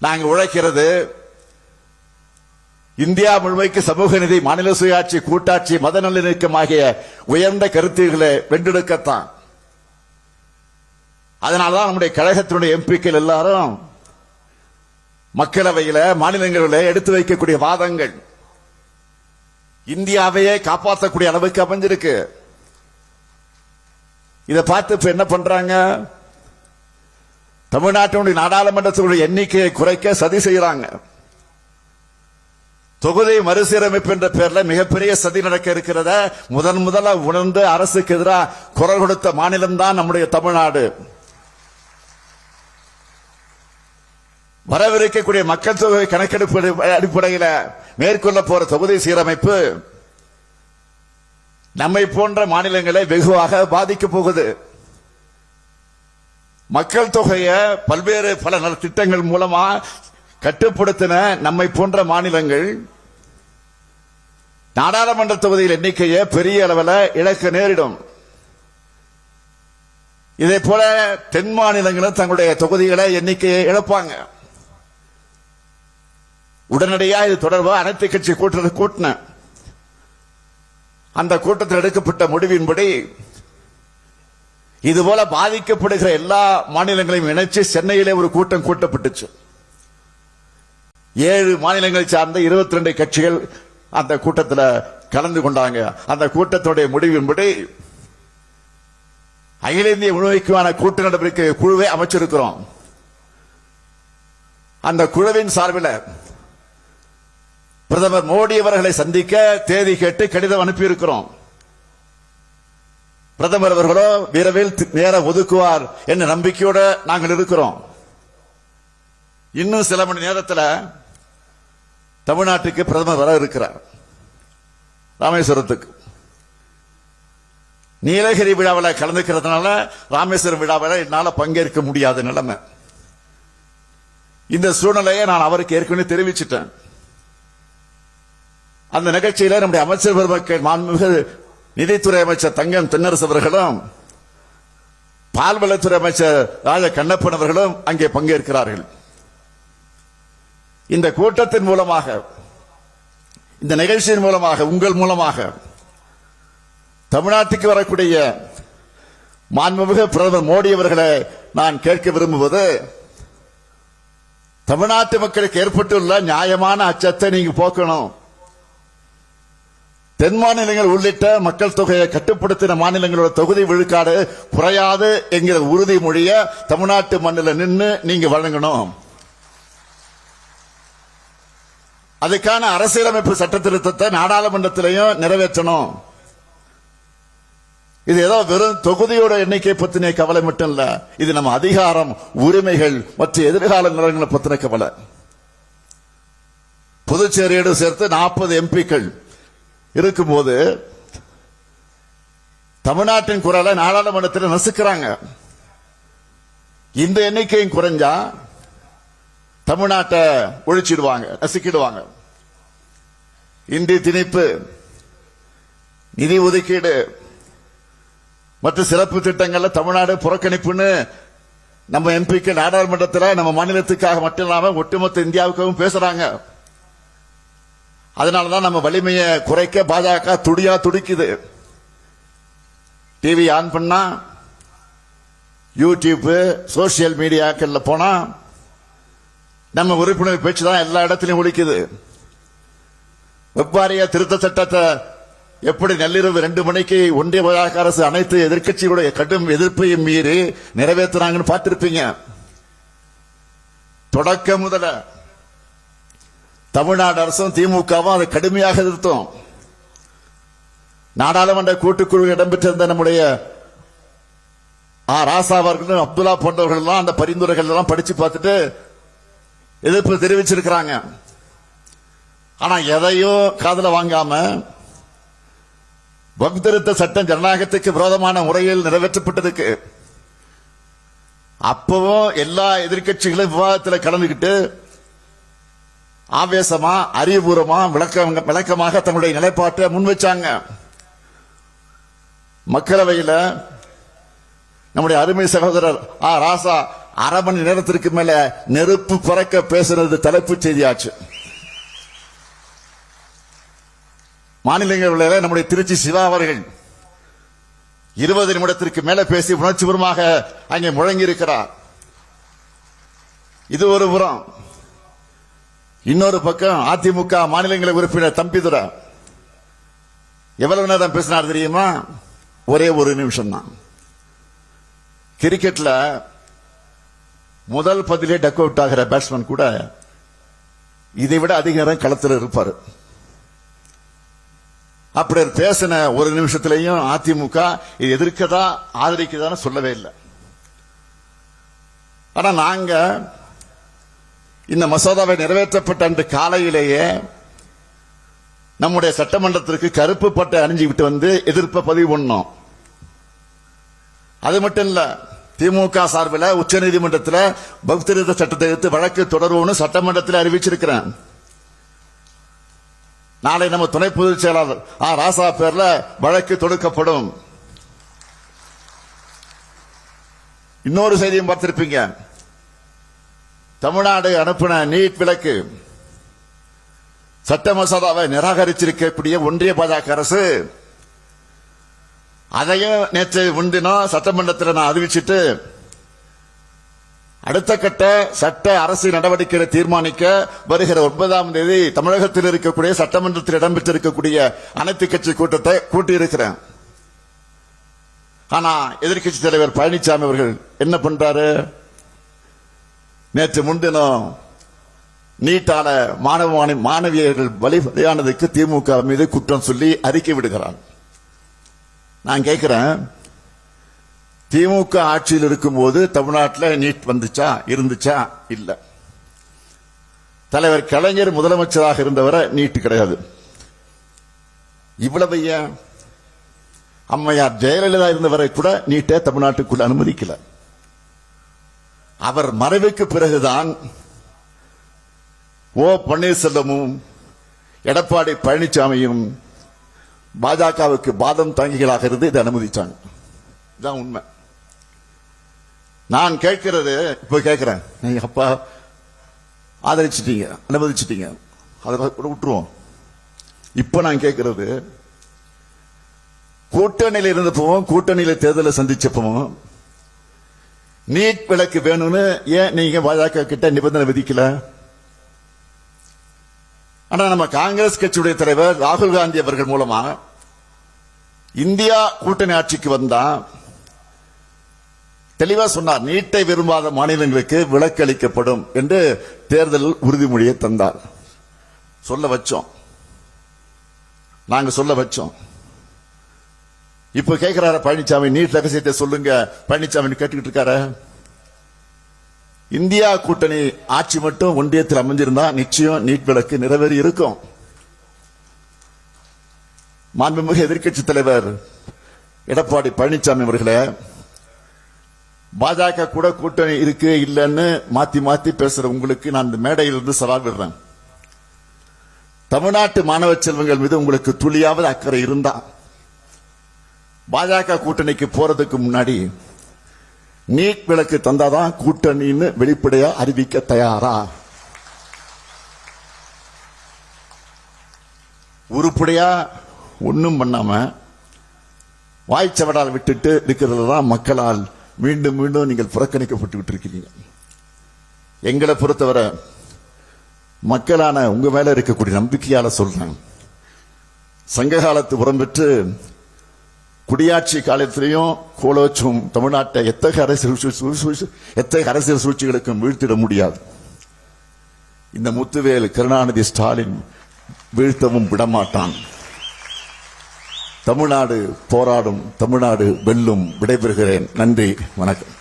நாங்க உழைக்கிறது இந்தியா முழுமைக்கு சமூக நீதி, மாநில சுயாட்சி, கூட்டாட்சி, மத நல்லிணக்கம் ஆகிய உயர்ந்த கருத்துக்களை வென்றெடுக்கத்தான். அதனாலதான் நம்முடைய கழகத்தினுடைய எம்பிக்கள் எல்லாரும் மக்களவையில, மாநிலங்களில் எடுத்து வைக்கக்கூடிய வாதங்கள் இந்தியாவையே காப்பாற்றக்கூடிய அளவுக்கு அமைஞ்சிருக்கு. இதை பார்த்து இப்ப என்ன பண்றாங்க? தமிழ்நாட்டினுடைய நாடாளுமன்றத்தினுடைய எண்ணிக்கையை குறைக்க சதி செய்யறாங்க. தொகுதி மறுசீரமைப்பு என்ற பெயரில் மிகப்பெரிய சதி நடக்க இருக்கிறத முதல்ல உணர்ந்து அரசுக்கு எதிராக குரல் கொடுத்த மாநிலம் தான் நம்முடைய தமிழ்நாடு. வரவிருக்கக்கூடிய மக்கள் தொகை கணக்கெடுப்பு அடிப்படையில் மேற்கொள்ள போற தொகுதி சீரமைப்பு நம்மை போன்ற மாநிலங்களை வெகுவாக பாதிக்க போகுது. மக்கள் தொகையை பல்வேறு பல திட்டங்கள் மூலமா கட்டுப்படுத்தின நம்மை போன்ற மாநிலங்கள் நாடாளுமன்ற தொகுதியில் எண்ணிக்கையை பெரிய அளவில் இழக்க நேரிடும். இதே போல தென் மாநிலங்களும் தங்களுடைய தொகுதிகளை எண்ணிக்கையை இழப்பாங்க. உடனடியாக இது தொடர்பாக அனைத்து கட்சி கூட்டத்தில் கூட்டின அந்த கூட்டத்தில் எடுக்கப்பட்ட முடிவின்படி இதுபோல பாதிக்கப்படுகிற எல்லா மாநிலங்களையும் இணைச்சு சென்னையிலே ஒரு கூட்டம் கூட்டப்பட்டுச்சு. 7 மாநிலங்களை சார்ந்த 22 கட்சிகள் அந்த கூட்டத்தில் கலந்து கொண்டாங்க. அந்த கூட்டத்துடைய முடிவின்படி அகில இந்திய முழுமைக்கான கூட்டு நடவடிக்கை குழுவை அமைச்சிருக்கிறோம். அந்த குழுவின் சார்பில் பிரதமர் மோடி அவர்களை சந்திக்க தேதி கேட்டு கடிதம் அனுப்பியிருக்கிறோம். பிரதமர் அவர்களோ விரைவில் நேரம் ஒதுக்குவார் என்ற நம்பிக்கையோடு நாங்கள் இருக்கிறோம். இன்னும் சில மணி நேரத்தில் தமிழ்நாட்டுக்கு பிரதமர் வர இருக்கிறார். ராமேஸ்வரத்துக்கு நீலகிரி விழாவில் கலந்துக்கிறதுனால ராமேஸ்வரம் விழாவில் என்னால் பங்கேற்க முடியாத நிலைமை. இந்த சூழ்நிலையை நான் அவருக்கு ஏற்கனவே தெரிவிச்சிட்டேன். அந்த நிகழ்ச்சியில் நம்முடைய அமைச்சர் பெருமக்கள், மாண்புமிகு நிதித்துறை அமைச்சர் தங்கம் தென்னரசு அவர்களும் பால்வளத்துறை அமைச்சர் ராஜ கண்ணப்பன் அவர்களும் அங்கே பங்கேற்கிறார்கள். இந்த கூட்டத்தின் மூலமாக, இந்த நிகழ்ச்சியின் மூலமாக, உங்கள் மூலமாக தமிழ்நாட்டுக்கு வரக்கூடிய மாண்புமிகு பிரதமர் மோடி அவர்களை நான் கேட்க விரும்புவது, தமிழ்நாட்டு மக்களுக்கு ஏற்பட்டுள்ள நியாயமான அச்சத்தை நீங்க போக்கணும். தென் மாநிலங்கள் உள்ளிட்ட மக்கள் தொகையை கட்டுப்படுத்தின மாநிலங்களோட தொகுதி விழுக்காடு குறையாது என்கிற உறுதிமொழிய தமிழ்நாட்டு மண்ணில் நின்று நீங்க வழங்கணும். அதுக்கான அரசியலமைப்பு சட்ட திருத்தத்தை நாடாளுமன்றத்திலையும் நிறைவேற்றணும். இது ஏதோ வெறும் தொகுதியோட எண்ணிக்கை பத்தின கவலை மட்டும் இல்ல, இது நம்ம அதிகாரம், உரிமைகள் மற்றும் எதிர்கால நிலங்களை பத்தின கவலை. புதுச்சேரியோடு சேர்த்து 40 எம்பிக்கள் இருக்கும்போது தமிழ்நாட்டின் குரலை நாடாளுமன்றத்தில் நசுக்கிறாங்க. இந்த எண்ணிக்கையும் குறைஞ்சா தமிழ்நாட்டை ஒழிச்சிடுவாங்க, நசுக்கிடுவாங்க. இந்தி திணிப்பு, நிதி ஒதுக்கீடு மற்ற சிறப்பு திட்டங்கள்ல தமிழ்நாடு புறக்கணிப்புன்னு நம்ம எம்பிக்கு நாடாளுமன்றத்தில் நம்ம மாநிலத்துக்காக மட்டும் இல்லாம ஒட்டுமொத்த இந்தியாவுக்காகவும் பேசுறாங்க. அதனாலதான் நம்ம வலிமையை குறைக்க பாஜக துடிக்குது. டிவி ஆன் பண்ணா, யூடியூப், சோசியல் மீடியாக்கள்ல போனா நம்ம உறுப்பினர் பேச்சு தான் எல்லா இடத்திலையும் ஒலிக்குது. வெப்பாரிய திருத்த சட்டத்தை எப்படி நள்ளிரவு 2 மணிக்கு ஒன்றிய பாஜக அரசு அனைத்து எதிர்க்கட்சிகளுடைய கடும் எதிர்ப்பையும் மீறி நிறைவேற்றுறாங்கன்னு பார்த்திருப்பீங்க. தொடக்க முதல தமிழ்நாடு அரசும் திமுகவும் அதை கடுமையாக எதிர்த்தோம். நாடாளுமன்ற கூட்டுக்குழு இடம்பெற்றிருந்த நம்முடைய ராசா அவர்களும் அப்துல்லா போன்றவர்கள் எல்லாம் அந்த பரிந்துரைகள் எல்லாம் படிச்சு பார்த்துட்டு எதிர்ப்பு தெரிவிச்சிருக்கிறாங்க. ஆனா எதையும் காதுல வாங்காம வக்திருத்த சட்டம் ஜனநாயகத்துக்கு விரோதமான முறையில் நிறைவேற்றப்பட்டதுக்கு அப்பவும் எல்லா எதிர்க்கட்சிகளும் விவாதத்தில் கலந்துகிட்டு ஆவேசமா, அறிவுபூர்வமா, விளக்கமாக தங்களுடைய நிலைப்பாட்டை முன்வச்சாங்க. மக்களவையில் நம்முடைய அருமை சகோதரர் ராசா அரை மணி நேரத்திற்கு மேல நெருப்பு பறக்க பேசுறது தலைப்புச் செய்தியாச்சு. மாநிலங்களவையில் நம்முடைய திருச்சி சிவா அவர்கள் 20 நிமிடத்திற்கு மேல பேசி உணர்ச்சிபூர்வமாக அங்கே முழங்கி இருக்கிறார். இது ஒரு புறம். இன்னொரு பக்கம் அதிமுக மாநிலங்களவை உறுப்பினர் தம்பிதுரை எவ்வளவு நேரம் பேசினார் தெரியுமா? ஒரே ஒரு நிமிஷம் தான். கிரிக்கெட்ல முதல் பதிலே டக் அவுட் ஆகிற பேட்ஸ்மேன் கூட இதை விட அதிக நேரம் களத்தில் இருப்பார். அப்படி பேசின ஒரு நிமிஷத்திலையும் அதிமுக இது எதிர்க்கதா ஆதரிக்கதான்னு சொல்லவே இல்லை. ஆனா நாங்க இந்த மசோதாவை நிறைவேற்றப்பட்ட அன்று காலையிலேயே நம்முடைய சட்டமன்றத்திற்கு கருப்பு பட்டை அணிஞ்சு விட்டு வந்து எதிர்ப்பை பதிவு பண்ணோம். அது மட்டும் இல்ல, திமுக சார்பில் உச்சநீதிமன்றத்தில் பக்திருத்த சட்டத்தை எடுத்து வழக்கு தொடர்வோம்னு சட்டமன்றத்தில் அறிவிச்சிருக்கிறேன். நாளை நம்ம துணை பொதுச் செயலாளர் ராசா பேர்ல வழக்கு தொடுக்கப்படும். இன்னொரு செய்தியும் பார்த்திருப்பீங்க. தமிழ்நாடு அனுப்பின நீட் விலக்கு சட்ட மசோதாவை நிராகரிச்சிருக்கக்கூடிய ஒன்றிய பாஜக அரசு அதையும் நேற்று முன்தினம் சட்டமன்றத்தில் நான் அறிவிச்சிட்டு அடுத்த கட்ட சட்ட அரசு நடவடிக்கைகளை தீர்மானிக்க வருகிற 9ஆம் தேதி தமிழகத்தில் இருக்கக்கூடிய சட்டமன்றத்தில் இடம்பெற்றிருக்கக்கூடிய அனைத்து கட்சி கூட்டத்தை கூட்டியிருக்கிறேன். ஆனா எதிர்க்கட்சி தலைவர் பழனிசாமி அவர்கள் என்ன பண்றாரு? நேற்று முன்தினம் நீட்டால மாணவியர்கள் பலியானதுக்கு திமுக மீது குற்றம் சொல்லி அறிக்கை விடுகிறார். நான் கேட்கிறேன், திமுக ஆட்சியில் இருக்கும்போது தமிழ்நாட்டில் நீட் வந்துச்சா, இருந்துச்சா? இல்ல. தலைவர் கலைஞர் முதலமைச்சராக இருந்தவரை நீட் கிடையாது. இவ்வளவு ஏன்? அம்மையார் ஜெயலலிதா இருந்தவரை கூட நீட்டை தமிழ்நாட்டுக்குள்ள அனுமதிக்கல. அவர் மறைவுக்கு பிறகுதான் ஓ பன்னீர்செல்வமும் எடப்பாடி பழனிசாமியும் பாஜகவுக்கு பாதம் தாங்கிகளாக இருந்து இதை அனுமதிச்சாங்க. இதுதான் உண்மை. நான் கேட்கிறது, இப்ப கேட்கிறேன், நீங்க அப்பா ஆதரிச்சிட்டீங்க, அனுமதிச்சிட்டீங்க, அதை விட்டுருவோம். இப்ப நான் கேட்கிறது, கூட்டணியில் இருந்தப்பவும் கூட்டணியில தேர்தலை சந்திச்சப்பவும் நீட் விலக்கு வேணும்னு ஏன் நீங்க பாஜக கிட்ட நிபந்தனை விதிக்கல? ஆனா நம்ம காங்கிரஸ் கட்சியுடைய தலைவர் ராகுல் காந்தி அவர்கள் மூலமா இந்தியா கூட்டணி ஆட்சிக்கு வந்தா தெளிவா சொன்னார், நீட்டை விரும்பாத மாநிலங்களுக்கு விலக்கு அளிக்கப்படும் என்று தேர்தல் உறுதிமொழியை தந்தார். சொல்ல வச்சோம், நாங்க சொல்ல வச்சோம். இப்ப கேட்கிறார பழனிசாமி, நீட் ரகசியத்தை சொல்லுங்க பழனிசாமி கேட்டுக்கிட்டு இருக்காரு. இந்தியா கூட்டணி ஆட்சி மட்டும் ஒன்றியத்தில் அமைஞ்சிருந்தா நிச்சயம் நீட் விலக்கு நிறைவேறி இருக்கும். மாண்புமிகு எதிர்க்கட்சி தலைவர் எடப்பாடி பழனிசாமி அவர்களே, பாஜக கூட கூட்டணி இருக்கு இல்லன்னு மாத்தி மாத்தி பேசுற உங்களுக்கு நான் இந்த மேடையில் இருந்து சவால் விடுறேன். தமிழ்நாட்டு மாணவ செல்வங்கள் மீது உங்களுக்கு துளியாவது அக்கறை இருந்தா பாஜக கூட்டணிக்கு போறதுக்கு முன்னாடி நீட் விலக்கு தந்தாதான் கூட்டணின்னு வெளிப்படையா அறிவிக்க தயாரா? உருப்படியா ஒன்னும் பண்ணாம வாய்ச்சவடால் விட்டுட்டு இருக்கிறதுதான் மக்களால் மீண்டும் மீண்டும் நீங்கள் புறக்கணிக்கப்பட்டு இருக்கிறீங்க. எங்களை பொறுத்தவரை மக்களான உங்க மேல இருக்கக்கூடிய நம்பிக்கையால சொல்றேன், சங்க காலத்து உரம் குடியாட்சி காலத்திலையும் கோலோச்சும் தமிழ்நாட்டை எத்தகைய அரசியல் சூழ்ச்சிகளுக்கும் வீழ்த்திட முடியாது. இந்த முத்துவேல் கருணாநிதி ஸ்டாலின் வீழ்த்தவும் விடமாட்டான். தமிழ்நாடு போராடும், தமிழ்நாடு வெல்லும். விடைபெறுகிறேன். நன்றி, வணக்கம்.